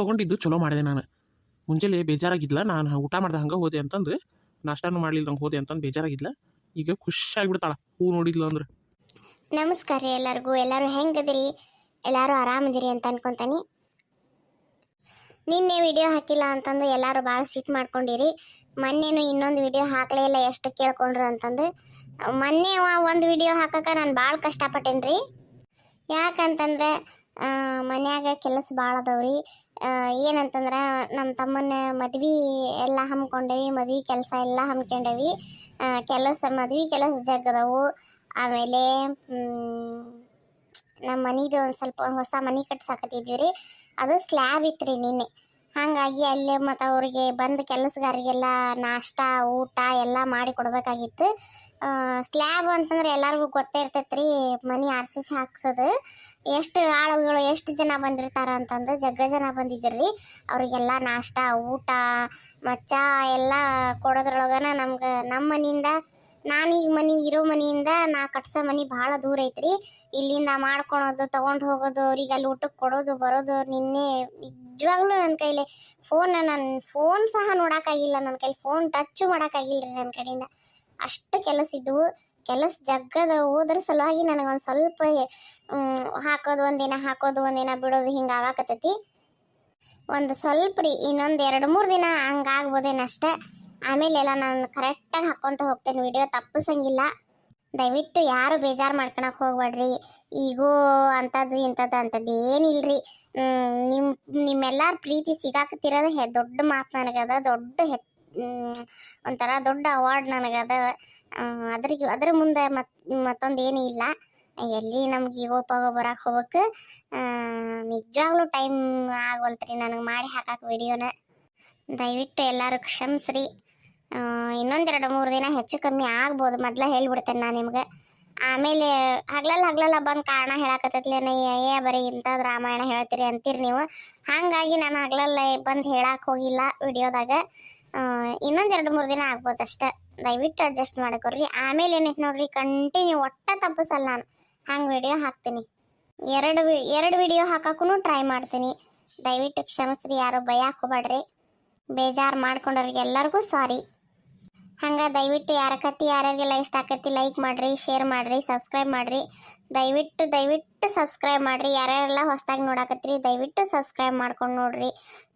ತೊಗೊಂಡಿದ್ದು ಚಲೋ ಮಾಡಿದೆ ನಾನು. ಮುಂಜಾನೆ ಬೇಜಾರಾಗಿದ್ಲ, ನಾನು ಊಟ ಮಾಡ್ದೆ ಹಂಗೆ ಹೋದೆ ಅಂತಂದು ನಾಷ್ಟಾನು ಮಾಡ್ಲಿಲ್ದಂಗೆ ಹೋದೆ ಅಂತಂದು ಬೇಜಾರಾಗಿದ್ಲ. ಈಗ ಖುಷಿಯಾಗಿಬಿಡ್ತಾಳ ಹೂ ನೋಡಿದ್ಲು ಅಂದ್ರೆ. ನಮಸ್ಕಾರ ರೀ ಎಲ್ಲರಿಗೂ. ಎಲ್ಲರೂ ಹೆಂಗದಿರಿ? ಎಲ್ಲರೂ ಆರಾಮದಿರಿ ಅಂತ ಅನ್ಕೊಂತಾನೆ. ನಿನ್ನೆ ವಿಡಿಯೋ ಹಾಕಿಲ್ಲ ಅಂತಂದು ಎಲ್ಲರೂ ಭಾಳ ಸಿಟ್ಟು ಮಾಡ್ಕೊಂಡಿರಿ. ಮೊನ್ನೆನೂ ಇನ್ನೊಂದು ವಿಡಿಯೋ ಹಾಕಲೇ ಇಲ್ಲ, ಎಷ್ಟು ಕೇಳ್ಕೊಂಡ್ರು ಅಂತಂದು. ಮೊನ್ನೆ ಒಂದು ವಿಡಿಯೋ ಹಾಕಕ್ಕೆ ನಾನು ಭಾಳ ಕಷ್ಟಪಟ್ಟೇನಿ ರೀ. ಯಾಕಂತಂದ್ರೆ ಮನ್ಯಾಗ ಕೆಲಸ ಭಾಳ ಅದಾವ್ರಿ. ಏನಂತಂದ್ರೆ ನಮ್ಮ ತಮ್ಮನ ಮದ್ವೆ ಎಲ್ಲ ಹಮ್ಮಿಕೊಂಡೇವಿ, ಮದ್ವೆ ಕೆಲಸ ಎಲ್ಲ ಹಮ್ಮಿಕೊಂಡೇವಿ. ಮದ್ವೆ ಕೆಲಸ ಜಗ್ಗದವು. ಆಮೇಲೆ ನಮ್ಮ ಮನೆದು ಒಂದು ಸ್ವಲ್ಪ ಹೊಸ ಮನೆ ಕಟ್ಸಾಕತ್ತಿದ್ವಿ ರೀ. ಅದು ಸ್ಲ್ಯಾಬ್ ಇತ್ತು ರೀ ನಿನ್ನೆ. ಹಾಗಾಗಿ ಅಲ್ಲೇ ಮತ್ತು ಅವ್ರಿಗೆ ಬಂದ ಕೆಲಸಗಾರಿಗೆಲ್ಲ ನಾಷ್ಟ ಊಟ ಎಲ್ಲ ಮಾಡಿ ಕೊಡಬೇಕಾಗಿತ್ತು. ಸ್ಲ್ಯಾಬ್ ಅಂತಂದ್ರೆ ಎಲ್ಲರಿಗೂ ಗೊತ್ತೇ ಇರ್ತೈತೆ ರೀ, ಮನೆ ಆರ್ಸಿಸಿ ಹಾಕ್ಸೋದು. ಎಷ್ಟು ಆಳುಗಳು ಎಷ್ಟು ಜನ ಬಂದಿರ್ತಾರ ಅಂತಂದು ಜಗ್ಗ ಜನ ಬಂದಿದ್ದರು. ಅವ್ರಿಗೆಲ್ಲ ನಾಷ್ಟ ಊಟ ಮಚ್ಚ ಎಲ್ಲ ಕೊಡೋದ್ರೊಳಗನ ನಮ್ಗೆ ನಮ್ಮ ಮನೆಯಿಂದ, ನಾನೀಗ ಇರೋ ಮನೆಯಿಂದ ನಾ ಕಟ್ಸೋ ಮನೆ ಭಾಳ ದೂರ ಐತ್ರಿ. ಇಲ್ಲಿಂದ ಮಾಡ್ಕೊಳೋದು ತೊಗೊಂಡು ಹೋಗೋದು, ಅವ್ರಿಗೆ ಅಲ್ಲಿ ಊಟಕ್ಕೆ ಕೊಡೋದು ಬರೋದು. ನಿನ್ನೆ ನಿಜವಾಗ್ಲೂ ನನ್ನ ಕೈಲಿ ಫೋನ್ ಸಹ ನೋಡೋಕ್ಕಾಗಿಲ್ಲ, ನನ್ನ ಕೈಲಿ ಫೋನ್ ಟಚ್ಚು ಮಾಡೋಕ್ಕಾಗಿಲ್ಲ ರೀ ನನ್ನ ಕಡೆಯಿಂದ. ಅಷ್ಟು ಕೆಲಸ ಇದ್ದವು, ಕೆಲಸ ಜಗ್ಗದ. ಹೋದ್ರ ಸಲುವಾಗಿ ನನಗೊಂದು ಸ್ವಲ್ಪ ಹಾಕೋದು ಒಂದಿನ ಬಿಡೋದು ಹಿಂಗೆ ಆಗಾಕತ್ತೈತಿ. ಒಂದು ಸ್ವಲ್ಪ ರೀ, ಇನ್ನೊಂದು 2-3 ದಿನ ಹಂಗಾಗ್ಬೋದೇನಷ್ಟೆ. ಆಮೇಲೆ ಎಲ್ಲ ನಾನು ಕರೆಕ್ಟಾಗಿ ಹಾಕ್ಕೊತ ಹೋಗ್ತೇನೆ, ವಿಡಿಯೋ ತಪ್ಪಿಸಂಗಿಲ್ಲ. ದಯವಿಟ್ಟು ಯಾರು ಬೇಜಾರು ಮಾಡ್ಕೊಳಕ್ಕೆ ಹೋಗ್ಬೇಡ್ರಿ. ಈಗೋ ಅಂಥದ್ದು ಅಂಥದ್ದು ಏನಿಲ್ಲರಿ. ನಿಮ್ಮೆಲ್ಲರ ಪ್ರೀತಿ ಸಿಗಾಕತ್ತಿರೋದು ದೊಡ್ಡ ಮಾತು ನನಗದ, ಒಂಥರ ದೊಡ್ಡ ಅವಾರ್ಡ್ ನನಗದ. ಅದ್ರ ಮುಂದೆ ಮತ್ತೊಂದು ಏನೂ ಇಲ್ಲ. ಎಲ್ಲಿ ನಮ್ಗೆ ಈಗೋ ಪಗೋ ಬರಕ್ಕೆ ಹೋಗ್ಬೇಕು. ನಿಜವಾಗ್ಲೂ ಟೈಮ್ ಆಗೋಲ್ತ್ರಿ ನನಗೆ ಮಾಡಿ ಹಾಕಕ್ಕೆ ವಿಡಿಯೋನ. ದಯವಿಟ್ಟು ಎಲ್ಲರೂ ಕ್ಷಮಿಸ್ರಿ. ಇನ್ನೊಂದು 2-3 ದಿನ ಹೆಚ್ಚು ಕಮ್ಮಿ ಆಗ್ಬೋದು, ಮೊದಲೇ ಹೇಳ್ಬಿಡ್ತೇನೆ ನಾನು ನಿಮ್ಗೆ. ಆಮೇಲೆ ಹಗ್ಲಲ್ಲ ಬಂದು ಕಾರಣ ಹೇಳಕತ್ತೈತ್ಲೇನ, ಬರೀ ಇಂಥದ್ದು ರಾಮಾಯಣ ಹೇಳ್ತೀರಿ ಅಂತೀರಿ ನೀವು. ಹಾಗಾಗಿ ನಾನು ಹಗ್ಲಲ್ಲ ಬಂದು ಹೇಳಕ್ಕೆ ಹೋಗಿಲ್ಲ ವಿಡಿಯೋದಾಗ. ಇನ್ನೊಂದು 2-3 ದಿನ ಆಗ್ಬೋದು ಅಷ್ಟೆ. ದಯವಿಟ್ಟು ಅಡ್ಜಸ್ಟ್ ಮಾಡ್ಕೊಡ್ರಿ. ಆಮೇಲೆ ಏನೈತೆ ನೋಡ್ರಿ, ಕಂಟಿನ್ಯೂ ಒಟ್ಟ ತಪ್ಪಿಸಲ್ಲ ನಾನು, ಹಂಗೆ ವಿಡಿಯೋ ಹಾಕ್ತೀನಿ. ಎರಡು ವಿಡಿಯೋ ಹಾಕಕ್ಕೂ ಟ್ರೈ ಮಾಡ್ತೀನಿ. ದಯವಿಟ್ಟು ಕ್ಷಮಿಸ್ರಿ, ಯಾರು ಭಯಕ್ಕೆ ಹೋಗ್ಬೇಡ್ರಿ. ಬೇಜಾರು ಮಾಡ್ಕೊಂಡವ್ರಿಗೆ ಎಲ್ಲರಿಗೂ ಸಾರಿ. ಹಂಗೆ ದಯವಿಟ್ಟು ಯಾರಿಗೆಲ್ಲ ಇಷ್ಟ ಆಕತಿ ಲೈಕ್ ಮಾಡಿರಿ, ಶೇರ್ ಮಾಡಿರಿ, ಸಬ್ಸ್ಕ್ರೈಬ್ ಮಾಡಿರಿ. ದಯವಿಟ್ಟು ಸಬ್ಸ್ಕ್ರೈಬ್ ಮಾಡಿರಿ. ಯಾರ್ಯಾರೆಲ್ಲ ಹೊಸದಾಗಿ ನೋಡಾಕತ್ತೀರಿ ದಯವಿಟ್ಟು ಸಬ್ಸ್ಕ್ರೈಬ್ ಮಾಡ್ಕೊಂಡು ನೋಡ್ರಿ,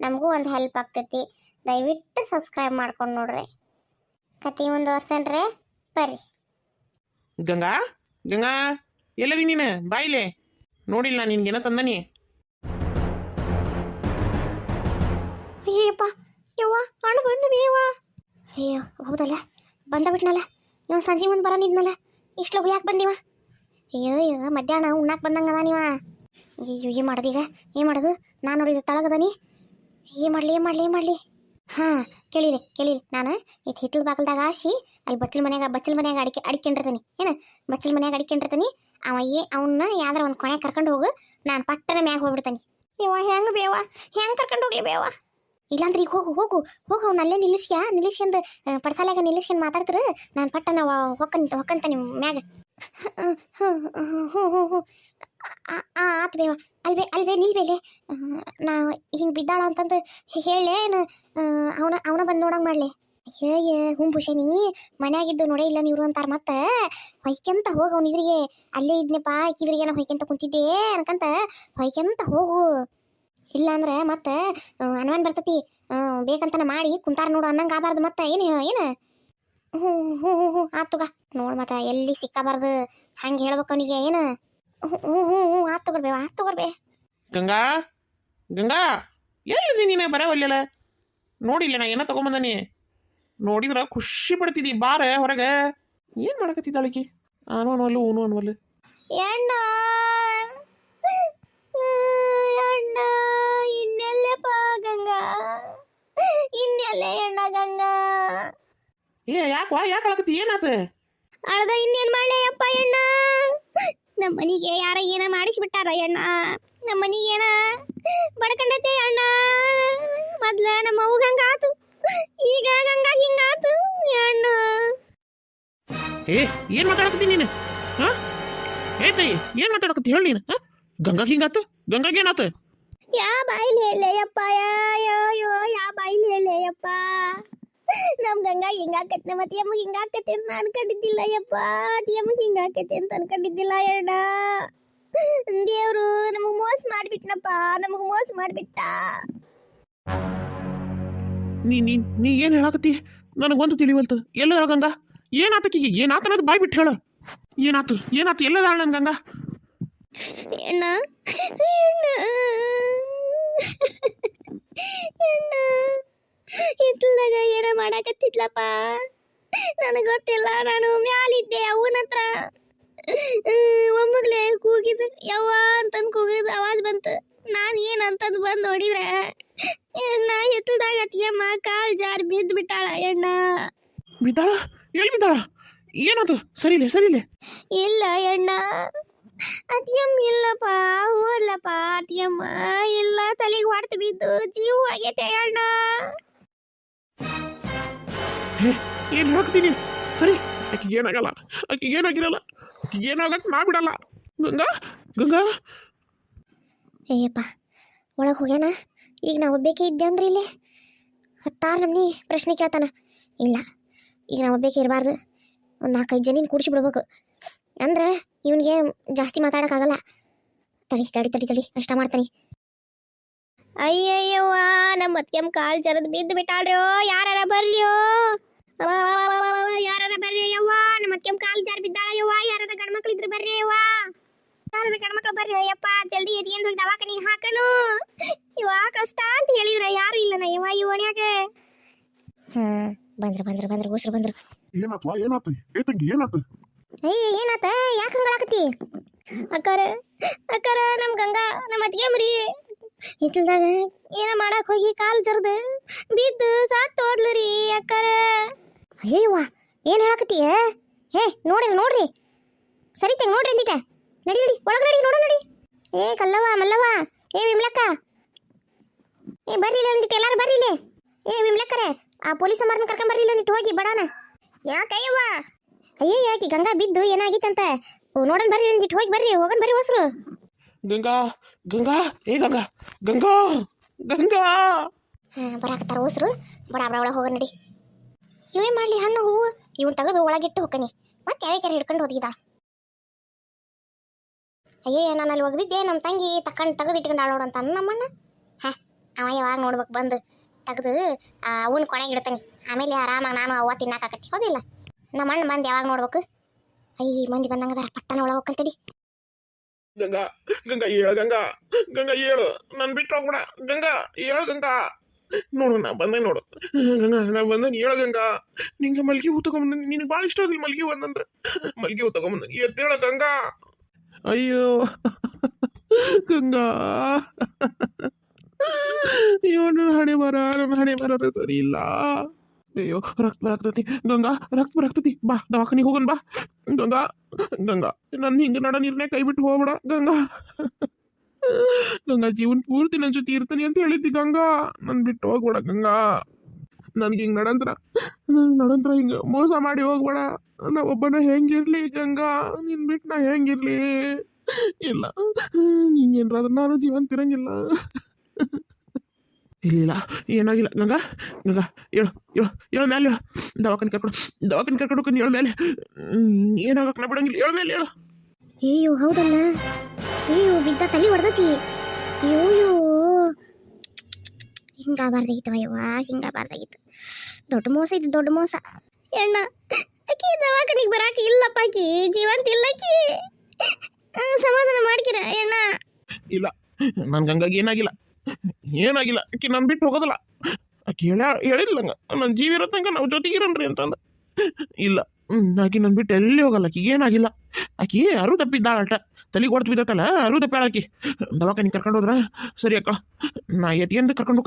ನಮಗೂ ಒಂದು ಹೆಲ್ಪ್ ಆಗ್ತೈತಿ. ದಯವಿಟ್ಟು ಸಬ್ಸ್ಕ್ರೈಬ್ ಮಾಡ್ಕೊಂಡು ನೋಡ್ರಿ. ಕತೆ ಮುಂದುವರ್ಸನ್ರಿ, ಬರ್ರಿ. ಗಂಗಾ ಎಲ್ಲದಿ ನೀನು? ಬಾಯಿಲೆ ನೋಡಿಲ್ಲ ನಿನ್ಗೇನ ತಂದನಿ. ಅಯ್ಯಪ್ಪ ಯವ್ವ, ಹಣ್ಣು ಬಂದವ. ಅಯ್ಯೋ ಹೌದಲ್ಲ, ಬಿಟ್ನಲ್ಲ ಇವ. ಸಂಜೆ ಮುಂದೆ ಬರೋನಿದ್ನಲ್ಲ, ಇಷ್ಟು ಯಾಕೆ ಬಂದಿವ? ಅಯ್ಯೋ ಮಧ್ಯಾಹ್ನ ಉಣ್ಣಾಕ್ ಬಂದಂಗದ ನೀವ. ಅಯ್ಯೋ ಏನು ಮಾಡೋದೀಗ? ಏನು ಮಾಡೋದು? ನಾನು ನೋಡಿದ ತಳಗದನಿ. ಏನು ಮಾಡಲಿ? ಹಾಂ ಕೇಳಿರಿ. ನಾನು ಹಿತ್ತಲ ಬಾಗಲ್ದಾಗ ಆಸಿ ಅಲ್ಲಿ ಬಚ್ಚಲ ಮನ್ಯಾಗ ಅಡಿಕೊಂಡಿರ್ತೀನಿ. ಏನು ಬಚ್ಚಲ ಮನ್ಯಾಗ ಅಡಿಕೊಂಡಿರ್ತೀನಿ. ಅವನ್ನ ಯಾವ್ದಾರ ಒಂದು ಕೊನೆ ಕರ್ಕೊಂಡು ಹೋಗು, ನಾನು ಪಟ್ಟನ ಮ್ಯಾಗ ಹೋಗ್ಬಿಡ್ತಾನೆ. ಹೆಂಗೆ ಕರ್ಕೊಂಡು ಹೋಗ್ಲಿ ಬೇವ? ಇಲ್ಲಾಂದ್ರೆ ಈಗ ಹೋಗು ಅವ್ನ ಅಲ್ಲೇ ನಿಲ್ಲಿಸ್ಕೊಂಡು ಪಡ್ಸಾಲಾಗ ನಿಲ್ಲಿಸ್ಕೊಂಡು ಮಾತಾಡ್ತಾರೆ. ನಾನು ಪಟ್ಟನ ಹೊಕ್ಕಂತಾನೆ ಮ್ಯಾಗ. ಹ್ಞೂ ಆತು ಬೇವ. ಅಲ್ವೇ ನಿಲ್ಬೇಲೆ, ನಾ ಹಿಂಗೆ ಬಿದ್ದಾಳ ಅಂತಂದು ಹೇಳೇ ಅವನ ಬಂದು ನೋಡಂಗೆ ಮಾಡಲಿ. ಹುಂಬುಷನಿ ಮನ್ಯಾಗಿದ್ದು ನೋಡೇ ಇಲ್ಲ ನೀವ್ರು ಅಂತಾರೆ. ಮತ್ತೆ ಹೊಯ್ಕೆಂತ ಹೋಗು ಅವನಿದ್ರಿಗೆ. ಅಲ್ಲೇ ಇದ್ನಪ್ಪ ಆಕಿದ್ರಿಗೇನೋ ಹೊಯ್ಕೆಂತ ಕುಂತಿದ್ದೆ ಅನ್ಕಂತ ಹೊಯ್ಕೆಂತ ಹೋಗು. ಇಲ್ಲಾಂದ್ರೆ ಮತ್ತೆ ಅನುಮಾನ ಬರ್ತತಿ. ಬೇಕಂತನ ಮಾಡಿ ಕುಂತಾರ ನೋಡು ಅನ್ನಂಗೆ ಆಗಬಾರ್ದು. ಮತ್ತೆ ಏನು ಹ್ಞೂ ಆತುಗ ನೋಡು. ಮತ್ತೆ ಎಲ್ಲಿ ಸಿಕ್ಕಬಾರ್ದು, ಹಂಗೆ ಹೇಳ್ಬೇಕು ಅವನಿಗೆ. ಏನು ಹ್ಞೂ ಆತು ತಗೋರ್ಬೇ. ಗಂಗಾ ಎಲ್ಲಿದ್ದಿ ನೀನು? ಬರವಲ್ಲ ನೋಡಿಲ್ಲ, ನಾ ಏನೋ ತಗೊಂಬಂದನಿ. ನೋಡಿದ್ರ ಖುಷಿ ಪಡ್ತಿದ್ದಿ. ಬಾರ ಹೊರಗೆ. ಏನು ಮಾಡಕತ್ತಿದ್ದಾಳಿಕಿ? ಆನು ಅನ್ವಲ್ಲು ಊನು ಅನ್ವಲ್ಲು. ಎಣ್ಣ ಇನ್ನೆಲ್ಲಪ್ಪ ಗಂಗಾ, ಇನ್ನೆಲ್ಲೇ ಎಣ್ಣ ಗಂಗಾ? ಯಾಕೆ ಏನಾತ? ಅಳ್ದ ಇನ್ನೇನು ಮಾಡ್ಲಯ್ಯಪ್ಪ ಎಣ್ಣ? ನಮ್ಮ ಮನೆಗೆ ಯಾರ ಏನ ಮಾಡಿಸ್ಬಿಟ್ಟಾರ ಎಣ್ಣ. ನಮ್ಮ ಮನೆಗೇನ ಬಡ್ಕಂಡತೆ ಅಣ್ಣ. ಮೊದ್ಲ ನಮ್ಮ ಅವ್ಗ ಹಂಗಾತು, ಈಗ ಗಂಗಾ ಹಿಂಗಾತು ಅಣ್ಣ. ಏನ್ ಮಾತಾಡಕತ್ತಿ ನೀನು? ಏನ್ ಮಾತಾಡಕತ್ತಿ ಹೇಳಿ ನೀನು? ಗಂಗಾಗ ಹಿಂಗಾತು? ಗಂಗಾಗ ಏನಾತ? ಯಾ ಬಾಯಿಲ್ ಹೇಳಯ್ಯಪ್ಪ ಯೋ ಯಾ ಬಾಯಿಲ್ ಹೇಳಯ್ಯಪ್ಪ ನಮ್ ಗಂಗಾ ಹಿಂಗಾಕತ್ತೆ ಮತ್ತೆ ಅಮ್ಮಗೆ ಹಿಂಗಾಕತ್ತೆ ಅಂತ ಅನ್ಕೊಂಡಿದ್ದಿಲ್ಲ ಯಪ್ಪ ಅಮ್ಮಗ್ ಹಿಂಗಾಕತ್ತೆ ಅಂತ ಅನ್ಕೊಂಡಿದ್ದಿಲ್ಲ ಅಣ್ಣ ದೇವ್ರು ನಮಗ್ ಮೋಸ ಮಾಡ್ಬಿಟ್ನಪ್ಪ ನಮಗ್ ಮೋಸ ಮಾಡ್ಬಿಟ್ಟ ನೀ ಏನು ಹೇಳಕತ್ತಿ ನನಗೊಂದು ತಿಳಿವಲ್ತು ಎಲ್ಲ ಹೇಳ ಗಂಗಾ ಏನಾತಕಿಗೆ ಏನಾತ ಅನ್ನೋದು ಬಾಯ್ ಬಿಟ್ಟು ಹೇಳು ಏನಾತು ಎಲ್ಲದ ನನ್ ಗಂಗಾ ಅಣ್ಣ ಇತ್ಲಾಗ ಏನ ಮಾಡಕತ್ತಿದ್ಲಪ್ಪ ನನಗೆ ಗೊತ್ತಿಲ್ಲ ನಾನು ಮ್ಯಾಲಿದ್ದೆ ಅವನ ಹತ್ರ ಒಮ್ಮಗ್ಲೆ ಕೂಗಿದ ಯವ್ವ ಅಂತಂದು ಕೂಗಿದ ಆವಾಜ್ ಬಂತು ನಾನು ಏನಂತಂದು ಬಂದು ನೋಡಿದ್ರೆ ಎಣ್ಣ ಎತ್ತಲ್ದಾಗ ಅತ್ತಿಯಮ್ಮ ಕಾಲ್ ಜಾರಿ ಬಿದ್ದು ಬಿಟ್ಟಾಳ ಎಣ್ಣ ಬಿದ್ದಾಳ ಎಲ್ಲಿ ಬಿದ್ದಾಳ ಏನದು ಸರಿಲೆ ಇಲ್ಲ ಎಣ್ಣ ಅತಿಯಮ್ಮ ಇಲ್ಲಪ್ಪ ಹೋದ್ಲಪ್ಪ ಅತಿಯಮ್ಮ ಇಲ್ಲ ತಲೆಗೆ ಹೊಡ್ತು ಬಿದ್ದು ಜೀವ ಆಗೈತೆ ಅಣ್ಣ ಏನು ಹೇಳ್ತೀನಿ ಸರಿ ಆಕಿಗೆ ಏನಾಗಲ್ಲ ಆಕಿಗೆ ಏನಾಗಿರಲ್ಲ ಆಕಿಗೆ ಏನಾಗಕ್ಕೆ ನಾ ಬಿಡಲ್ಲ ಗಂಗಾ ಅಯ್ಯಪ್ಪ ಒಳಗೆ ಹೋಗ್ಯಾನ ಈಗ ನಾವು ಒಬ್ಬೇಕೆ ಇದ್ದೆ ಅಂದ್ರೆ ಇಲ್ಲಿ 10 ನಮ್ನಿ ಪ್ರಶ್ನೆ ಕೇಳ್ತಾನ ಇಲ್ಲ ಈಗ ನಾವು ಒಬ್ಬೇಕೆ ಇರಬಾರ್ದು ಒಂದು 4-5 ಜನ ಕೂಡಿಸಿ ಬಿಡ್ಬೇಕು ಅಂದ್ರೆ ಇವನಿಗೆ ಜಾಸ್ತಿ ಮಾತಾಡೋಕ್ಕಾಗಲ್ಲ ತಡಿ ಕಷ್ಟ ಮಾಡ್ತಾನೆ ಅಯ್ಯಯ್ಯವ್ವ ನಮ್ಮ ಅತ್ತೆಮ್ಮ ಕಾಲು ಜರದ್ ಬಿದ್ದು ಬಿಟ್ಟಾಳ್ರೋ ಯಾರ ಬರ್ಲಿಯೋ ಯಾರ ಬರ್ರಿ ಯವ್ವ ನಮ್ಮ ಅತ್ತೆಮ್ಮ ಕಾಲು ಜಾರಿ ಬಿದ್ದಾಳ ಯವ್ವ ಯಾರ ಗಂಡ್ಮಕ್ಳು ಇದ್ರೆ ಬರ್ರಿ ಯವ್ವ ಯಾರ ಗಂಡ್ಮಕ್ಳು ಬರ್ರಿ ಅಯ್ಯಪ್ಪ ಜಲ್ದಿ ಎದಿಯನ್ ಹೋಗಿ ದವಾಖಾನಿಗೆ ಹಾಕನು ಇವ ಕಷ್ಟ ಅಂತ ಹೇಳಿದ್ರೆ ಯಾರು ಇಲ್ಲನ ಯವ್ವ ಈ ಓಣ್ಯಾಗ ಬಂದ್ರು ಉಸ್ರು ಬಂದ್ರು ಏನಾತು ಅಯ್ಯ ಏನಾತ ಯಾಕೆ ಹಂಗಾಕತ್ತಿ ಅಕ್ಕಾರ ನಮ್ ಗಂಗಾ ನಮ್ಮ ಅತ್ತಿಗೆಮ್ರಿ ಇತ್ಲ್ದಾಗ ಏನ ಮಾಡಕ್ ಹೋಗಿ ಕಾಲ್ ಜರ್ದು ಬಿದ್ದು ಸಾತ್ ಹೋದ್ಲರಿ ಅಕ್ಕಾರ ಅಯ್ಯವ್ವ ಏನ್ ಹೇಳಕತ್ತಿ ಹೇ ನೋಡ್ರಿ ಸರಿ ತೆಗ್ ನೋಡ್ರಿ ಅಂದಿಟ ನಡಿ ಒಳಗ್ ನಡಿ ಏ ಕಲ್ಲವ್ವ ಮಲ್ಲವ್ವ ಏ ವಿಮ್ಲಕ್ಕ ಏ ಬರ್ರಿ ಇಲ್ಲಿ ಒಂದಿಟ್ಟು ಎಲ್ಲಾರು ಬರ್ರಿ ಇಲ್ಲಿ ಏ ವಿಮ್ಲಕ್ಕರೆ ಆ ಪೊಲೀಸ್ ಅಮ್ಮಾರನ್ನ ಕರ್ಕೊಂಡ್ ಬರ್ರಿ ಇಲ್ಲಿ ಒಂದಿಟ್ಟು ಹೋಗಿ ಬಡಾನ ಯಾಕಯ್ಯವ್ವ ಅಯ್ಯೋ ಯಾಕೆ ಗಂಗಾ ಬಿದ್ದು ಏನಾಗಿತ್ತಂತ ನೋಡನ್ ಬರ್ರಿ ಒಂದಿಟ್ಟು ಹೋಗಿ ಬರ್ರಿ ಹೋಗನ್ ಬರ್ರಿ ಹೊಸ್ರು ಗಂಗಾ ಏ ಗಂಗಾ ಬರಾಕತ್ತಾರ ಹೊಸ್ರು ಬಡ ಒಳಗೆ ಹೋಗ ನಡಿ ಇವೇ ಮಾಡ್ಲಿ ಹಣ್ಣು ಹೂವು ಇವನ್ ತೆಗೆದು ಒಳಗಿಟ್ಟು ಹೋಗ್ಕನಿ ಮತ್ತೆ ಯಾವ ಕೆರೆ ಹಿಡ್ಕೊಂಡು ಹೋಗಿದ ಅಯ್ಯೇ ನಾನು ಅಲ್ಲಿ ಒಗ್ದಿದ್ದೆ ನಮ್ಮ ತಂಗಿ ತೆಗೆದು ಇಟ್ಕೊಂಡಾಳ ನೋಡಂತ ನಮ್ಮಣ್ಣ ಅವ ಯಾವಾಗ ನೋಡ್ಬೇಕು ಬಂದು ತೆಗೆದು ಅವನ್ ಕೊನೆಗೆ ಇಡ್ತಾನೆ ಆಮೇಲೆ ಆರಾಮಾಗಿ ನಾನು ಅವ್ವ ತಿನ್ನಾಕತ್ತಿ ಹೌದಿಲ್ಲ ನಮ್ಮ ಅಣ್ಣ ಬಂದು ಯಾವಾಗ ನೋಡ್ಬೇಕು ಅಯ್ಯ ಮಂದಿ ಬಂದಂಗದಾರ ಪಟ್ಟಣ ಒಳಗೆ ಹೋಗ್ಕಂತಡಿ ಗಂಗಾ ಹೇಳು ಗಂಗಾ ಹೇಳು ನಾನು ಬಿಟ್ಟು ಹೋಗ್ಬೇಡ ಗಂಗಾ ಹೇಳು ಗಂಗಾ ನೋಡು ನಾ ಬಂದೆ ನೋಡು ಗಂಗಾ ನಾ ಬಂದೆ ಹೇಳು ಗಂಗಾ ನಿಂಗೆ ಮಲ್ಗಿ ಹೂ ತಗೊಂಬಂದ ನಿನಗೆ ಭಾಳ ಇಷ್ಟ ಅದಿಲ್ಲ ಮಲ್ಗಿ ಹೂ ಅಂತಂದ್ರೆ ಮಲ್ಗಿ ಹೂ ತಗೊಂಬಂದ ಎದ್ದೇಳ ಗಂಗಾ ಅಯ್ಯೋ ಗಂಗಾ ಅಯ್ಯೋ ನನ್ನ ಹಣೆ ಬರ ಸರಿ ಇಲ್ಲ ಅಯ್ಯೋ ರಕ್ತ ಬರಾಕ್ತತಿ ಗಂಗಾ ರಕ್ತ ಬರಾಕ್ತತಿ ಬಾ ದವಾಖಾನಿಗೆ ಹೋಗೋಣ ಬಾ ಗಂಗಾ ನನ್ನ ಹಿಂಗೆ ನಡ ನೀರ್ನೇ ಕೈ ಬಿಟ್ಟು ಹೋಗ್ಬೇಡ ಗಂಗಾ ಜೀವನ ಪೂರ್ತಿ ನನ್ನ ಜೊತೆ ಇರ್ತಾನೆ ಅಂತ ಹೇಳಿದ್ದಿ ಗಂಗಾ ನನ್ ಬಿಟ್ಟು ಹೋಗ್ಬೇಡ ಗಂಗಾ ನನ್ಗೆ ಹಿಂಗೆ ನಡಂತ್ರ ಹಿಂಗೆ ಮೋಸ ಮಾಡಿ ಹೋಗ್ಬೇಡ ನಾ ಒಬ್ಬನ ಹೆಂಗಿರ್ಲಿ ಗಂಗಾ ನಿನ್ ಬಿಟ್ಟು ನಾ ಹೆಂಗಿರ್ಲಿ ಇಲ್ಲ ನಿಂಗೇನ್ರಾದ್ರೆ ನಾನು ಜೀವನ ತಿರಂಗಿಲ್ಲ ಇಲ್ಲ ಏನಾಗಿಲ್ಲ ಗಂಗಾ ಹೇಳು ಮೇಲೆ ದವಾಖಾನೆ ಕರ್ಕೊಂಡು ಹೋಗ್ಕೊಂಡು ಹೇಳು ಮೇಲೆ ಏನಾಗಕ್ಕೆ ನಾ ಬಿಡಂಗಿಲ್ಲ ಹೇಳು ಮೇಲೆ ಹೇಳು ಅಯ್ಯೋ ಹೌದಲ್ಲ ಅಯ್ಯೋ ಬಿದ್ದ ತಲೆ ಹೊಡೆದತಿ ಅಯ್ಯೋ ಹಿಂಗಾಬಾರ್ದಾಗಿತ್ತು ದೊಡ್ಡ ಮೋಸ ಎಣ್ಣ ಅಕ್ಕಿ ದವಾಖಾನಿಗೆ ಬರಾಕಿ ಇಲ್ಲಪ್ಪ ಆಕಿ ಜೀವಂತ ಇಲ್ಲಕ್ಕಿ ಸಮಾಧಾನ ಮಾಡ್ಕಿರ ಎಣ್ಣ ಇಲ್ಲ ನನ್ನ ಗಂಗಾಗಿ ಏನಾಗಿಲ್ಲ ಆಕಿ ನಾನು ಬಿಟ್ಟು ಹೋಗೋದಿಲ್ಲ ಆಕಿ ಹೇಳಿಲ್ಲ ನನ್ನ ಜೀವ ಇರತ್ತಂಗ ನಾವು ಜೊತೆಗಿರನ್ರಿ ಅಂತಂದ ಇಲ್ಲ ಆಕಿ ನನ್ನ ಬಿಟ್ಟು ಎಲ್ಲಿ ಹೋಗಲ್ಲ ಆಕಿಗೆ ಏನಾಗಿಲ್ಲ ಆಕಿ ಅರು ತಪ್ಪಿದ್ದಾಳ ಅಟ ತಲೆಗೆ ಹೊಡ್ತು ಬಿದ್ದತ್ತಲ್ಲ ಅರು ತಪ್ಪಾಳ ಆಕಿ ದವಾಖಾನಿ ಕರ್ಕೊಂಡು ಹೋದ್ರ ಸರಿ ಅಕ್ಕ ನಾ ಎತ್ತಿಗೆಂದು ಕರ್ಕೊಂಡು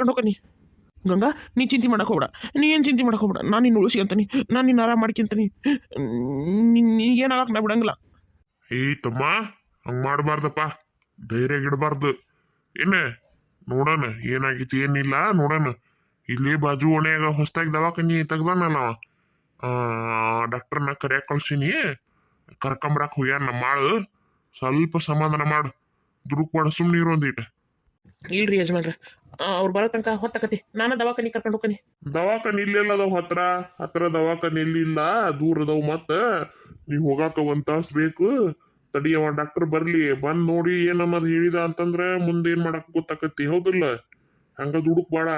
ಹೋಗ್ಕನಿ ಗಂಗಾ ನೀ ಚಿಂತೆ ಮಾಡಕ್ಕೆ ಹೋಗ್ಬೇಡ ನೀ ಏನು ಚಿಂತೆ ಮಾಡಕ್ಕೆ ಹೋಗ್ಬೇಡ ನಾನು ನಿನ್ನ ಉಳಿಸ್ಕೊಂತೀನಿ ನಾನು ನಿನ್ನ ಆರಾಮ ಮಾಡ್ಕೊಂತೀನಿ ನೀ ಏನಾಗಕ್ಕೆ ನಾ ಬಿಡಂಗಿಲ್ಲ ತಮ್ಮ ಹಂಗೆ ಮಾಡಬಾರ್ದಪ್ಪ ಧೈರ್ಯ ಇಡಬಾರ್ದು ಏನೇ ನೋಡೋಣ ಏನಾಗಿತ್ತು ಏನಿಲ್ಲ ನೋಡೋಣ ಇಲ್ಲಿ ಬಾಜು ಓಣ್ಯಾಗ ಹೊಸ್ದಾಗಿ ದವಾಖಾನಿ ತೆಗ್ದಾನಲ್ಲ ಡಾಕ್ಟರ್ನ ಕರ್ಯಾಕ ಕಳ್ಸೀನಿ ಕರ್ಕೊಂಬರಕ್ಕೆ ಹೋಗ್ಯಾನ ಮಾಡು ಸ್ವಲ್ಪ ಸಮಾಧಾನ ಮಾಡು ದುಡುಕ್ಬೇಡ ಸುಮ್ಮನೆ ಇರು ಒಂದಿಟ. ಇಲ್ರಿ ಯಜಮಾನ್ರ, ಅವ್ರು ಬರೋ ತನಕ ಹೊತ್ತಕತಿ, ನಾನು ದವಾಖಾನಿ ಕರ್ಕೊಂಡು ಹೋಗ್ತೀನಿ. ದವಾಖಾನೆ ಇಲ್ಲೆಲ್ಲ ಅದಾವ, ಹತ್ರ ಹತ್ರ ದವಾಖಾನೆ ಎಲ್ಲಿಲ್ಲ, ದೂರ ಅದಾವ. ಮತ್ತ ನೀವ್ ಹೋಗಾಕ 1 ತಾಸು ಬೇಕು. ತಡಿಯವ ಡಾಕ್ಟರ್ ಬರ್ಲಿ, ಬಂದ್ ನೋಡಿ ಏನನ್ನೋದು ಹೇಳಿದ ಅಂತಂದ್ರೆ ಮುಂದೆ ಏನ್ ಮಾಡಕ್ ಗೊತ್ತಾಕತಿ. ಹೌದಿಲ್ಲ? ಹಂಗ ದುಡುಕ್ಬೇಡ.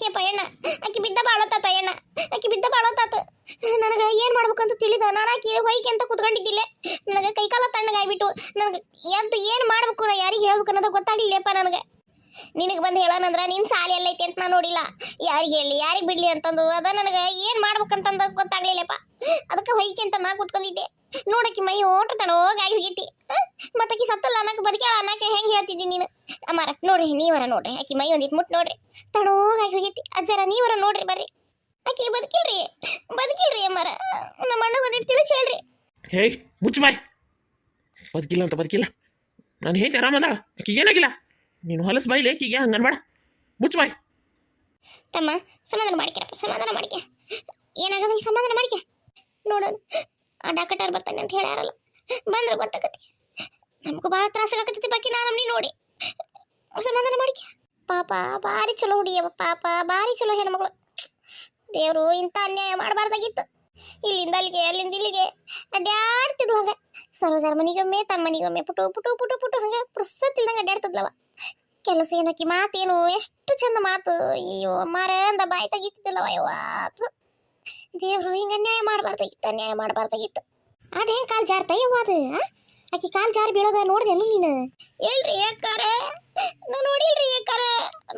ಏಪ ಎಣ್ಣ ಆಕಿ ಬಿದ್ದ ಬಾಳತ್ತಾತ ಎಣ್ಣ, ಆಕಿ ಬಿದ್ದ ಬಾಳತ್ತಾತ. ನನಗೆ ಏನು ಮಾಡ್ಬೇಕಂತ ತಿಳಿದ. ನಾನು ಆಕಿ ಹೊಯ್ಕೆ ಅಂತ ಕುತ್ಕೊಂಡಿದ್ದಿಲ್ಲ. ನನಗೆ ಕೈಕಾಲ ತಣ್ಣಗಾಗ್ಬಿಟ್ಟು ನನಗೆ ಎದ್ದು ಏನು ಮಾಡ್ಬೇಕು, ನಾ ಯಾರಿಗೆ ಹೇಳ್ಬೇಕು ಅನ್ನೋದು ಗೊತ್ತಾಗ್ಲಿಲ್ಲಪ್ಪ ನನಗೆ. ನಿನಗೆ ಬಂದು ಹೇಳೋಣಂದ್ರೆ ನಿನ್ನ ಸಾಲಿ ಎಲ್ಲೈತಿ ಅಂತ ನಾನು ನೋಡಿಲ್ಲ. ಯಾರಿಗೆ ಹೇಳಿ ಯಾರಿಗೆ ಬಿಡ್ಲಿ ಅಂತಂದು ಅದ ನನಗೆ ಏನು ಮಾಡ್ಬೇಕಂತಂದು ಗೊತ್ತಾಗ್ಲಿಲ್ಲಪ್ಪ. ಅದಕ್ಕೆ ಹೊಯ್ಕೆ ಅಂತ ನಾ ಕೂತ್ಕೊಂಡಿದ್ದೆ. ನೋಡಕ್ಕಿ ಮೈ ಓಟ ತಡೋಗಾಗಿ ಹೋಗೈತಿ. ಮತ್ತಾಕಿ ಸತ್ತಲ್ಲ ಅನ್ನಕ್ಕೆ ಬದುಕ್ಯಾಳ ಅನ್ನಕ್ಕೆ ಹೆಂಗೆ ಹೇಳ್ತಿದ್ದಿ ನೀನು? ಅಮ್ಮಾರ ನೋಡ್ರಿ, ನೀವರ ನೋಡ್ರಿ, ಆಕಿ ಮೈ ಒಂದಿಟ್ಟು ಮುಟ್ಟು ನೋಡ್ರಿ, ತಡೋಗಾಗಿ ಹೋಗೈತಿ. ಅಜ್ಜರ ನೀವರ ನೋಡ್ರಿ ಬರ್ರಿ, ಆಕಿ ಬದುಕಿಲ್ರಿ ಬದುಕಿಲ್ರಿ ಅಮ್ಮಾರ. ನಮ್ಮ ಅಣ್ಣ ಒಂದಿಟ್ಟು ತಿಳಿಸಿ ಹೇಳ್ರಿ. ಹೇಯ್ ಮುಚ್ಚು ಬಾಯ್, ಬದುಕಿಲ್ಲ ಅಂತ ಬದುಕಿಲ್ಲ. ನಾನು ಹೇಗೆ ಆರಾಮದಾಳ, ಆಕಿಗೆ ಏನಾಗಿಲ್ಲ. ನೀನು ಹೊಲಸು ಬಾಯಿಲೆ ಆಕಿಗೆ ಹಂಗೆ ಅನ್ಬೇಡ. ಮುಚ್ಚು ಬಾಯ್. ತಮ್ಮ ಸಮಾಧಾನ ಮಾಡ್ಕ್ಯಾರಪ್ಪ, ಸಮಾಧಾನ ಮಾಡ್ಕ್ಯ. ಏನಾಗದ ಈ ಸಮಾಧಾನ ಮಾಡ್ಕ್ಯ. ನೋಡೋಣ, ಆ ಡಾಕ್ಟರ್ ಬರ್ತಾನೆ ಅಂತ ಹೇಳ್ಯಾರಲ್ಲ, ಬಂದ್ರೆ ಗೊತ್ತಾಗತ್ತೆ. ನಮಗೂ ಭಾಳ ತ್ರಾಸಾಗತ್ತೈತಿ ಬಾಕಿ ನಮ್ಮನಿ ನೋಡಿ. ಸಮಾಧಾನ ಮಾಡ್ಕ್ಯ. ಪಾಪ ಭಾರಿ ಚಲೋ ಹುಡುಗಿಯವ, ಪಾಪ ಭಾರಿ ಚಲೋ ಹೆಣ್ಮಗಳು. ದೇವರು ಇಂಥ ಅನ್ಯಾಯ ಮಾಡಬಾರ್ದಾಗಿತ್ತು. ಇಲ್ಲಿಂದ ಅಲ್ಲಿಗೆ ಅಲ್ಲಿಂದ ಇಲ್ಲಿಗೆ ಅಡ್ಡಾಡ್ತಿದ್ವು. ಹಂಗೆ ಸರೋಜಾರ ಮನಿಗೊಮ್ಮೆ ತನ್ನ ಮನಿಗೊಮ್ಮೆ ಪುಟು ಪುಟು ಪುಟು ಪುಟು ಹಂಗೆ ಪುರ್ಸತ್ತಿಲ್ದಂಗೆ ಅಡ್ಡಾಡ್ತಿದ್ಲವ. ಕೆಲಸ ಏನಕ್ಕಿ ಮಾತೇನು ಎಷ್ಟು ಚಂದ ಮಾತು. ಅಯ್ಯೋ ಮಾರ ಅಂದ ಬಾಯಿ ತೆಗಿತಿದ್ದಿಲ್ಲವ. ಯವ್ವಾತು ದೇವ್ರು ಹಿಂಗೆ ಅನ್ಯಾಯ ಮಾಡಬಾರ್ದಾಗಿತ್ತು, ಅನ್ಯಾಯ ಮಾಡಬಾರ್ದಾಗಿತ್ತು. ಅದೇ ಹೆಂಗೆ ಕಾಲು ಜಾರ್ತ ಯವ್ವ ಅದು? ಆಕಿ ಕಾಲು ಜಾರಿ ಬೀಳೋದ ನೋಡ್ದೇನು ನೀನು? ಹೇಳ್ರಿ ಯಾಕಾರ ನಾನು ನೋಡಿಲ್ರಿ ಯಾಕಾರ.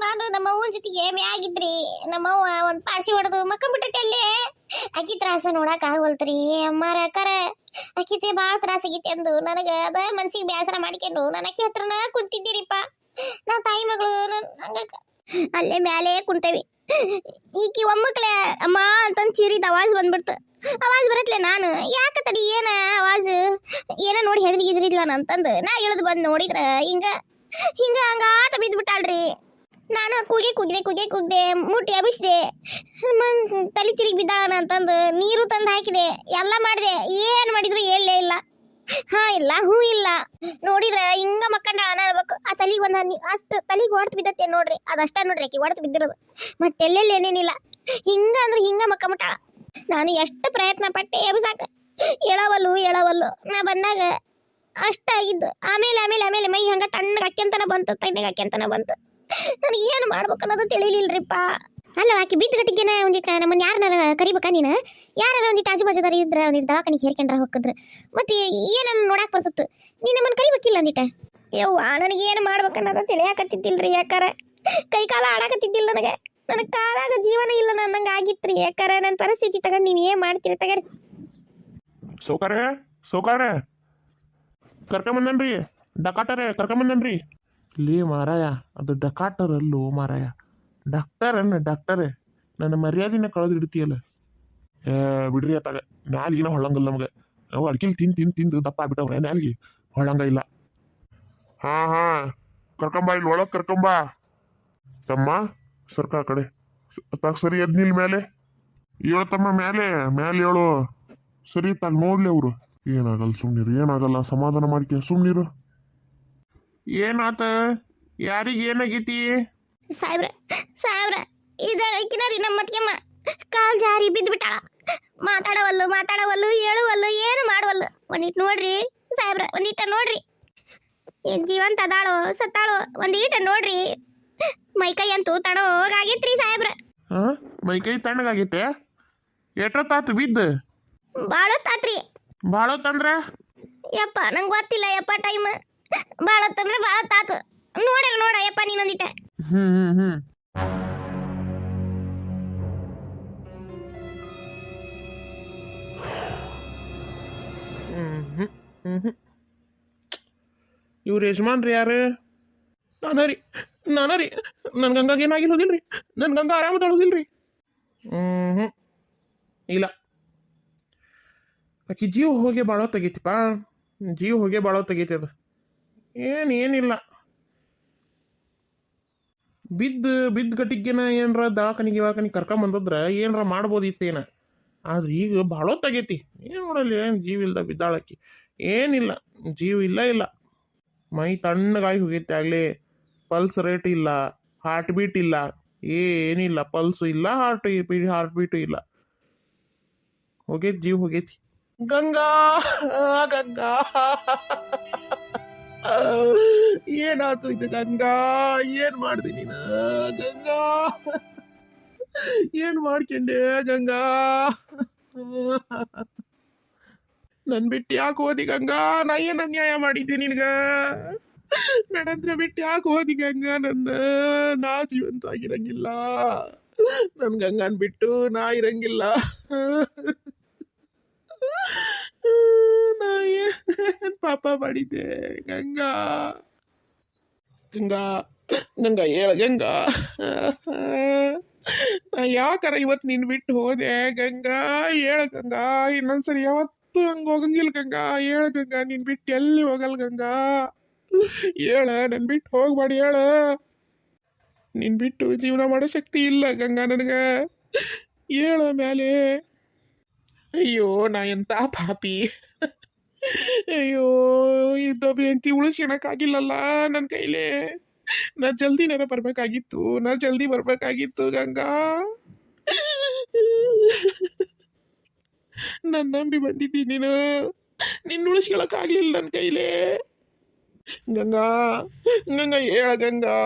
ನಾನು ನಮ್ಮ ಅವ್ವನ ಜೊತೆಗೆ ಮ್ಯಾಗಿದ್ರಿ. ನಮ್ಮವ್ವ ಒಂದು ಪಾರ್ಸಿ ಹೊಡೆದು ಮಕ್ಕಂಬಿಟ್ಟೈತಿ ಅಲ್ಲೇ. ಆಕಿ ತ್ರಾಸ ನೋಡಕ್ ಆಗವಲ್ತ್ರಿ ಅಮ್ಮಾರ ಅಕ್ಕಾರ. ಆಕಿತೆ ಭಾಳ ತ್ರಾಸಾಗೈತಿ ಅಂದು ನನಗೆ ಅದ ಮನ್ಸಿಗೆ ಬೇಸರ ಮಾಡ್ಕೊಂಡು ನಾನು ಆಕಿ ಹತ್ರನ ಕುಂತಿದ್ದೀರಿಪ್ಪ. ನಾವು ತಾಯಿ ಮಗಳು ಹಂಗ ಅಲ್ಲೇ ಮ್ಯಾಲೆ ಕುಂತೇವಿ. ಈಕಿ ಒಮ್ಮಕ್ಲೆ ಅಮ್ಮ ಅಂತಂದು ಚೀರಿದ ಅವಾಜ್ ಬಂದ್ಬಿಡ್ತು. ಅವಾಜ್ ಬರತ್ಲೆ ನಾನು ಯಾಕ ತಡಿ ಏನ ಅವಾಜ್ ಏನ ನೋಡಿ ಹೆದರಿಗಿದ್ರಿದ್ಲ ಅಂತಂದು ನಾ ಇಳಿದು ಬಂದು ನೋಡಿದ್ರ ಹಿಂಗ ಹಿಂಗ ಹಂಗಾತ ಬಿದ್ಬಿಟ್ಟಾಳ್ರಿ. ನಾನು ಕುಗ್ದೆ ಮುಟ್ಟಿ ಅಭಿಸ್ದೆ. ತಲೆ ತಿರುಗಿ ಬಿದ್ದಾಳನ ಅಂತಂದು ನೀರು ತಂದು ಹಾಕಿದೆ, ಎಲ್ಲ ಮಾಡಿದೆ. ಏನು ಮಾಡಿದ್ರು ಹೇಳಲೇ ಇಲ್ಲ. ಹಾ ಇಲ್ಲ ಹೂ ಇಲ್ಲ. ನೋಡಿದ್ರ ಹಿಂಗ ಮಕ್ಕಂಡಾಳ ಅನ್ಬೇಕು. ಆ ತಲೆಗೆ ಒಂದು ಅಷ್ಟು ತಲೆಗೆ ಹೊಡೆದು ಬಿದ್ದತ್ತೆ ನೋಡ್ರಿ. ಅದಷ್ಟ ನೋಡ್ರಿ ಆಕಿ ಹೊಡೆದು ಬಿದ್ದಿರೋದು, ಮತ್ತೆಲ್ಲೆಲ್ಲಿ ಏನೇನಿಲ್ಲ. ಹಿಂಗ ಅಂದ್ರೆ ಹಿಂಗ ಮಕ್ಕಂಬಿಟ್ಟಾಳ. ನಾನು ಎಷ್ಟು ಪ್ರಯತ್ನ ಪಟ್ಟೆ ಎಬ್ಸಾಕ, ಎಳವಲ್ಲು. ನಾ ಬಂದಾಗ ಅಷ್ಟ ಆಗಿದ್ದು. ಆಮೇಲೆ ಮೈ ಹಂಗ ತಣ್ಣಗೆ ಅಕ್ಕೆಂತನ ಬಂತು. ನನಗೆ ಏನು ಮಾಡ್ಬೇಕು ಅನ್ನೋದು ತಿಳಿಲಿಲ್ರಿಪ್ಪ. ಅಲ್ಲ ಆಕಿ ಬಿದ್ದ ಗಟ್ಟಿಗೆನ ಒಂದಿಟ್ಟು ನಮ್ಮನ್ನ ಯಾರನ್ನಾರ ಕರಿಬೇಕಾ ನೀನು? ಯಾರು ಒಂದಿಟ್ಟು ಆಜು ಬಾಜುದಾರ ಇದ್ರ ಒಂದಿಟ್ಟು ದವಾಖಾನಿಗೆ ಸೇರ್ಕೊಂಡ್ರ ಹೋಗಿದ್ರೆ ಮತ್ತೆ ಏನನ್ನ ನೋಡಾಕ್ ಬರ್ಸತ್ತು. ನೀನು ನಮ್ಮನ್ನ ಕರಿಬೇಕಿಲ್ಲ ಒಂದಿಟ. ಯವ್ವ ನನಗೆ ಏನು ಮಾಡ್ಬೇಕನ್ನೋದು ತಿಳಿಯಾಕತ್ತಿದ್ದಿಲ್ರಿ ಯಾಕಾರ. ಕೈ ಕಾಲ ಆಡಾಕತ್ತಿದ್ದಿಲ್ಲ ನನಗೆ. ನನಗೆ ಕಾಲಾಗ ಜೀವನ ಇಲ್ಲ ನನ್ನಂಗೆ ಆಗಿತ್ರಿ ಯಾಕಾರ. ನನ್ನ ಪರಿಸ್ಥಿತಿ ತಗೊಂಡು ನೀವು ಏನು ಮಾಡ್ತೀರಿ ತಗರಿ. ಸೌಕಾರೆ ಕರ್ಕೊಂಬಂದನ್ರಿ, ಡಕಾಟರೇ ಕರ್ಕೊಂಬಂದನ್ರಿ. ಲೇ ಮಾರಾಯ, ಅದು ಡಕಾಟರ್ ಅಲ್ಲೋ ಮಾರಾಯ, ಡಾಕ್ಟರೇ. ನನ್ನ ಮರ್ಯಾದಿನ ಕಳೆದು ಇಡ್ತೀಯಲ್ಲ. ಬಿಡ್ರಿ ಅತ್ತಾಗ ನಾಲ್ಗಿನ ಹೊಳ್ಳಂಗಿಲ್ಲ ನಮಗೆ. ಅವು ಅಡ್ಕಿಲ್ ತಿಂದು ದಪ್ಪ ಆಗ್ಬಿಟ್ಟವ್ರೆ, ನಾಲ್ಗಿ ಹೊಳ್ಳಂಗ ಇಲ್ಲ. ಹಾ ಕರ್ಕೊಂಬ, ಇಲ್ಲಿ ಒಳಗ್ ಕರ್ಕೊಂಬ. ತಮ್ಮ ಸರ್ಕ ಆ ಕಡೆ ತಾಗ ಸರಿ ಎದ್ನಿಲ್ ಮೇಲೆ ಏಳು ತಮ್ಮ, ಮೇಲೆ ಏಳು. ಸರಿ ತಾಗ ನೋಡ್ಲಿ ಅವರು. ಏನಾಗಲ್ಲ ಸುಮ್ನಿರು, ಏನಾಗಲ್ಲ, ಸಮಾಧಾನ ಮಾಡ್ಕೆ ಸುಮ್ನಿರು. ಏನಾತ? ಯಾರಿಗೆ ಏನಾಗೈತಿ? ಸಾಹೇಬ್ರ ಇದಕ್ಕಿನರಿ ನಮ್ಮ ಮತ್ಯಮ್ಮ ಕಾಲ್ ಜಾರಿ ಬಿದ್ದುಬಿಟ್ಟಾಳ. ಮಾತಾಡವಲ್ಲು ಹೇಳುವಲ್ಲು, ಏನು ಮಾಡುವಲ್ಲು. ಒಂದಿಟ್ಟು ನೋಡ್ರಿ ಸಾಹೇಬ್ರ, ಒಂದಿಟ ನೋಡ್ರಿ. ಏನ್ ಜೀವಂತ ಅದಾಳೋ ಸತ್ತಾಳೋ ಒಂದೀಟ ನೋಡ್ರಿ. ಮೈಕೈ ಅಂತೂ ತಡೋಗಾಗೈತ್ರಿ ಸಾಹೇಬ್ರ. ಮೈಕೈ ತಣ್ಣಗಾಗೈತೆ? ಎಷ್ಟೊತ್ತಾತು ಬಿದ್ದು? ಬಾಳತ್ತಾತ್ರಿ. ಬಾಳತ್ತಂದ್ರ ಯಪ್ಪ ನಂಗೆ ಗೊತ್ತಿಲ್ಲ ಯಪ್ಪ. ಟೈಮ್ ಬಾಳತ್ತಂದ್ರೆ ಬಾಳತ್ತಾತು. ನೋಡ ಯಪ್ಪ ನೀನೊಂದಿಟ. ಇವ್ರು ಯಜಮಾನ್ರಿ ಯಾರು? ನಾನರಿ ನನ್ ಗಂಗಾಗ ಏನಾಗಿಲ್ಲೋದಿಲ್ರಿ. ನನ್ ಗಂಗಾ ಆರಾಮದೊಳಗಿಲ್ರಿ. ಇಲ್ಲ, ಆಕಿ ಜೀವ ಹೋಗಿ ಬಾಳೋ ತೆಗೈತಿಪ್ಪ. ಅದು ಏನಿಲ್ಲ. ಬಿದ್ದ ಗಟ್ಟಿಗೆನ ಏನರ ದವಾಖಾನಿಗೆ ಕರ್ಕೊಂಬಂದದ್ರ ಏನರ ಮಾಡ್ಬೋದಿತ್ತೇನ. ಆದ್ರೆ ಈಗ ಬಾಳೋತ್ತಾಗೈತಿ. ಏನು ಮಾಡಲಿ, ಏನು ಜೀವ ಇಲ್ದ ಬಿದ್ದಾಳಕ್ಕಿ. ಏನಿಲ್ಲ, ಜೀವ ಇಲ್ಲ. ಮೈ ತಣ್ಣಗಾಗಿ ಹೋಗೈತೆ ಆಗಲಿ. ಪಲ್ಸ್ ರೇಟ್ ಇಲ್ಲ, ಹಾರ್ಟ್ ಬೀಟ್ ಇಲ್ಲ, ಏನಿಲ್ಲ. ಪಲ್ಸು ಇಲ್ಲ, ಹಾರ್ಟ್ ಬೀಟು ಇಲ್ಲ. ಹೋಗೈತಿ, ಜೀವ ಹೋಗೈತಿ. ಗಂಗಾ ಗಂಗಾ ಏನಾಯ್ತು ಇದು ಗಂಗಾ? ಏನ್ ಮಾಡ್ದಿ ನೀನು ಗಂಗಾ? ಏನ್ ಮಾಡ್ಕೊಂಡೆ ಗಂಗಾ? ನನ್ ಬಿಟ್ಟು ಯಾಕೆ ಹೋದಿ ಗಂಗಾ? ನಾ ಏನ್ ಅನ್ಯಾಯ ಮಾಡಿದ್ದೆ ನಿನ್ಗ? ನಡಂತ್ರ ಬಿಟ್ಟು ಯಾಕೆ ಹೋದಿ ಗಂಗಾ? ನಾ ಜೀವಂತ ಆಗಿರಂಗಿಲ್ಲ. ನನ್ ಗಂಗನ್ ಬಿಟ್ಟು ನಾ ಇರಂಗಿಲ್ಲ. ನಾ ಏನ್ ಪಾಪ ಮಾಡಿದ್ದೆ ಗಂಗಾ? ಗಂಗಾ ಗಂಗಾ ಹೇಳ ಗಂಗಾ. ನಾ ಯಾಕಾರ ಇವತ್ತು ನಿನ್ ಬಿಟ್ಟು ಹೋದೆ ಗಂಗಾ? ಹೇಳ ಗಂಗಾ. ಇನ್ನೊಂದ್ಸರಿ ಯಾವತ್ತು ಹಂಗ ಹೋಗಂಗಿಲ್ಲ ಗಂಗಾ. ಹೇಳ ಗಂಗಾ, ನಿನ್ ಬಿಟ್ಟು ಎಲ್ಲಿ ಹೋಗಲ್ ಗಂಗಾ. ಹೇಳ, ನನ್ ಬಿಟ್ಟು ಹೋಗ್ಬೇಡಿ ಹೇಳ. ನಿನ್ ಬಿಟ್ಟು ಜೀವನ ಮಾಡೋ ಶಕ್ತಿ ಇಲ್ಲ ಗಂಗಾ ನನಗ. ಹೇಳ ಮ್ಯಾಲೆ. ಅಯ್ಯೋ, ನಾ ಎಂತ ಪಾಪಿ. ಅಯ್ಯೋ, ಇದ್ದೊಬ್ಬ ಹೆಂಡತಿ ಉಳಿಸ್ಕೊಳಕ್ಕಾಗಿಲ್ಲಲ್ಲ ನನ್ನ ಕೈಲೇ. ನಾ ಜಲ್ದಿನಾರ ಬರ್ಬೇಕಾಗಿತ್ತು ಗಂಗಾ. ನನ್ನ ನಂಬಿ ಬಂದಿದ್ದಿ ನೀನು. ನಿನ್ನ ಉಳಿಸ್ಕೊಳಕ್ಕಾಗ್ಲಿಲ್ಲ ನನ್ನ ಕೈಲೇ. ಗಂಗಾ ಗಂಗಾ ಹೇಳ ಗಂಗಾ.